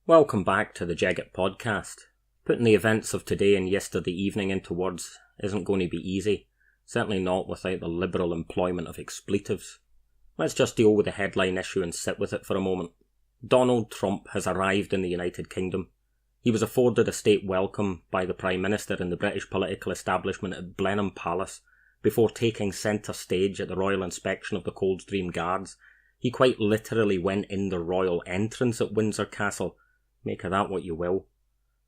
Welcome back to the Jeggett podcast. Putting the events of today and yesterday evening into words isn't going to be easy, certainly not without the liberal employment of expletives. Let's just deal with the headline issue and sit with it for a moment. Donald Trump has arrived in the United Kingdom. He was afforded a state welcome by the Prime Minister and the British political establishment at Blenheim Palace before taking centre stage at the royal inspection of the Coldstream Guards. He quite literally went in the royal entrance at Windsor Castle. Make of that what you will.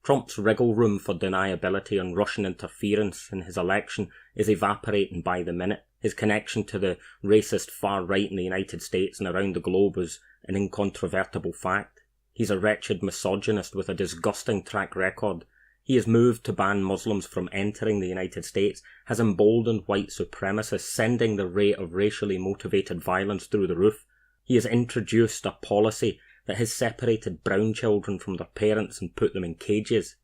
Trump's wriggle room for deniability and Russian interference in his election is evaporating by the minute. His connection to the racist far right in the United States and around the globe is an incontrovertible fact. He's a wretched misogynist with a disgusting track record. He has moved to ban Muslims from entering the United States, has emboldened white supremacists, sending the rate of racially motivated violence through the roof. He has introduced a policy that has separated brown children from their parents and put them in cages.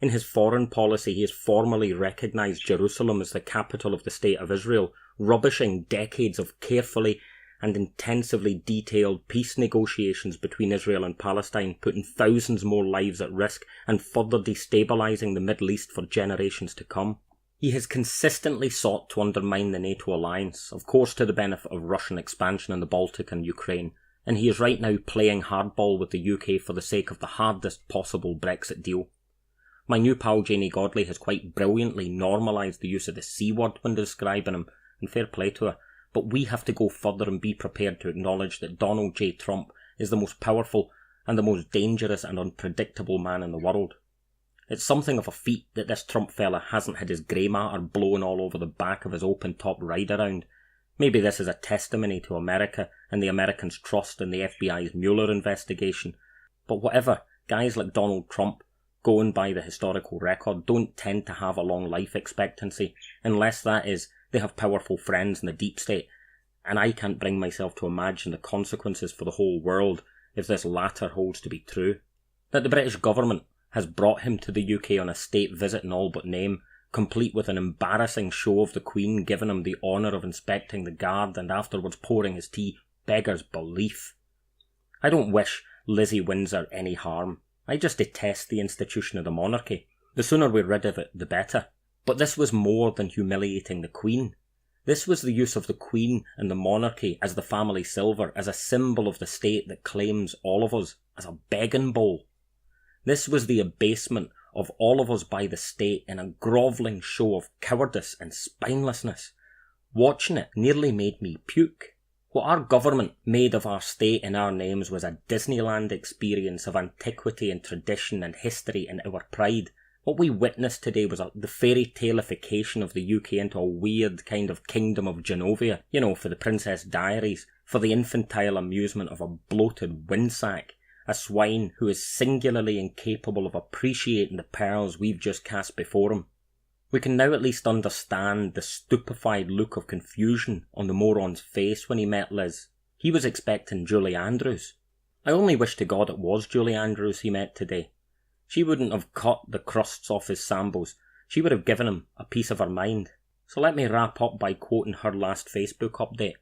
In his foreign policy, he has formally recognised Jerusalem as the capital of the State of Israel, rubbishing decades of carefully and intensively detailed peace negotiations between Israel and Palestine, putting thousands more lives at risk and further destabilising the Middle East for generations to come. He has consistently sought to undermine the NATO alliance, of course to the benefit of Russian expansion in the Baltic and Ukraine, and he is right now playing hardball with the UK for the sake of the hardest possible Brexit deal. My new pal Janie Godley has quite brilliantly normalised the use of the C word when describing him, and fair play to her, but we have to go further and be prepared to acknowledge that Donald J. Trump is the most powerful and the most dangerous and unpredictable man in the world. It's something of a feat that this Trump fella hasn't had his grey matter blown all over the back of his open-top ride-around. Maybe this is a testimony to America and the Americans' trust in the FBI's Mueller investigation. But whatever, guys like Donald Trump, going by the historical record, don't tend to have a long life expectancy, unless that is, they have powerful friends in the deep state, and I can't bring myself to imagine the consequences for the whole world if this latter holds to be true. That the British government has brought him to the UK on a state visit in all but name, complete with an embarrassing show of the Queen giving him the honour of inspecting the guard and afterwards pouring his tea, beggars belief. I don't wish Lizzie Windsor any harm. I just detest the institution of the monarchy. The sooner we're rid of it, the better. But this was more than humiliating the Queen. This was the use of the Queen and the monarchy as the family silver, as a symbol of the state that claims all of us, as a begging bowl. This was the abasement of all of us by the state in a grovelling show of cowardice and spinelessness. Watching it nearly made me puke. What our government made of our state in our names was a Disneyland experience of antiquity and tradition and history and our pride. What we witnessed today was the fairy taleification of the UK into a weird kind of kingdom of Genovia, for the Princess Diaries, for the infantile amusement of a bloated windsack. A swine who is singularly incapable of appreciating the pearls we've just cast before him. We can now at least understand the stupefied look of confusion on the moron's face when he met Liz. He was expecting Julie Andrews. I only wish to God it was Julie Andrews he met today. She wouldn't have cut the crusts off his sambos. She would have given him a piece of her mind. So let me wrap up by quoting her last Facebook update.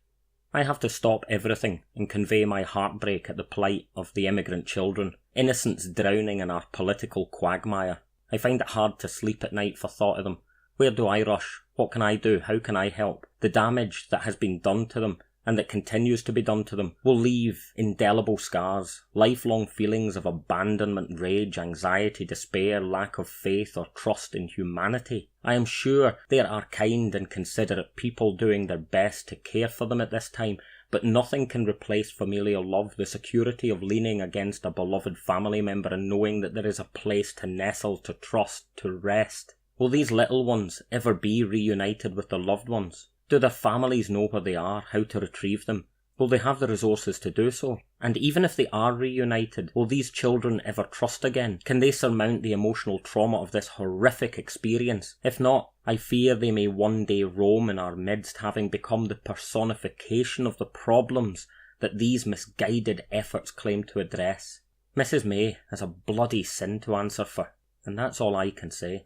I have to stop everything and convey my heartbreak at the plight of the immigrant children, innocents drowning in our political quagmire. I find it hard to sleep at night for thought of them. Where do I rush? What can I do? How can I help? The damage that has been done to them, and that continues to be done to them, will leave indelible scars, lifelong feelings of abandonment, rage, anxiety, despair, lack of faith or trust in humanity. I am sure there are kind and considerate people doing their best to care for them at this time, but nothing can replace familial love, the security of leaning against a beloved family member and knowing that there is a place to nestle, to trust, to rest. Will these little ones ever be reunited with their loved ones? Do their families know where they are, how to retrieve them? Will they have the resources to do so? And even if they are reunited, will these children ever trust again? Can they surmount the emotional trauma of this horrific experience? If not, I fear they may one day roam in our midst, having become the personification of the problems that these misguided efforts claim to address. Mrs. May has a bloody sin to answer for, and that's all I can say.